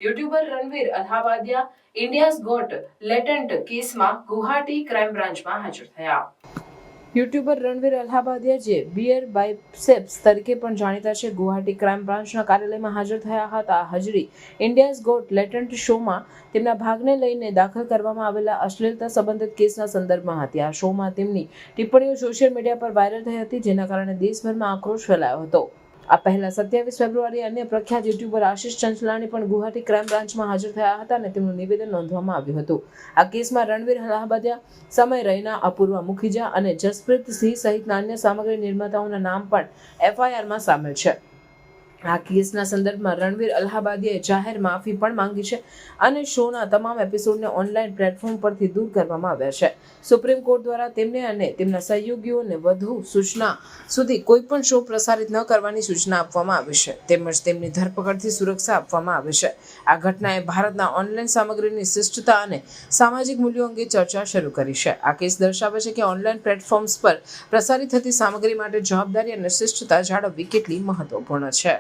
YouTuber Ranveer Allahbadia India's got લેટેન્ટ કેસમાં Guwahati crime બ્રાન્ચમાં હાજર થયા. યુટ્યુબર રણવીર અલ્હાબાદિયા, જે બિયર બાઇસેપ્સ તરીકે પણ જાણીતા છે, ગુવાહાટી ક્રાઇમ બ્રાન્ચના કાર્યાલયમાં હાજર થયા હતા. હાજરી ઇન્ડિયાઝ ગોટ લેટેન્ટ શોમાં તેમના ભાગને લઈને દાખલ કરવામાં આવેલા અશ્લીલતા સંબંધિત કેસના સંદર્ભમાં હતી. આ શોમાં તેમની ટિપ્પણીઓ સોશિયલ મીડિયા પર વાયરલ થઈ હતી, જેના કારણે દેશભરમાં આક્રોશ ફેલાયો હતો. આ પહેલા 27 ફેબ્રુઆરીએ અન્ય પ્રખ્યાત યુટ્યુબર આશિષ ચંચલાણી પણ ગુવાહાટી ક્રાઇમ બ્રાન્ચમાં હાજર થયા હતા અને તેમનું નિવેદન નોંધવામાં આવ્યું હતું. આ કેસમાં રણવીર અલ્હાબાદિયા, સમય રૈના, અપૂર્વા મુખીજા અને જસપ્રીત સિંહ સહિતના અન્ય સામગ્રી નિર્માતાઓના નામ પણ એફઆઈઆરમાં સામેલ છે. આ કેસના સંદર્ભમાં રણવીર અલ્હાબાદિયાએ જાહેર માફી પણ માંગી છે અને શોના તમામ એપિસોડને ઓનલાઈન પ્લેટફોર્મ પરથી દૂર કરવામાં આવ્યા છે. સુપ્રીમ કોર્ટ દ્વારા તેમને અને તેમના સહયોગીઓને વધુ સૂચના સુધી કોઈપણ શો પ્રસારિત ન કરવાની સૂચના આપવામાં આવી છે, તેમજ તેમની ધરપકડથી સુરક્ષા આપવામાં આવી છે. આ ઘટનાએ ભારતના ઓનલાઈન સામગ્રીની શિષ્ટતા અને સામાજિક મૂલ્યો અંગે ચર્ચા શરૂ કરી છે. આ કેસ દર્શાવે છે કે ઓનલાઈન પ્લેટફોર્મ્સ પર પ્રસારિત થતી સામગ્રી માટે જવાબદારી અને શિષ્ટતા જાળવવી કેટલી મહત્વપૂર્ણ છે.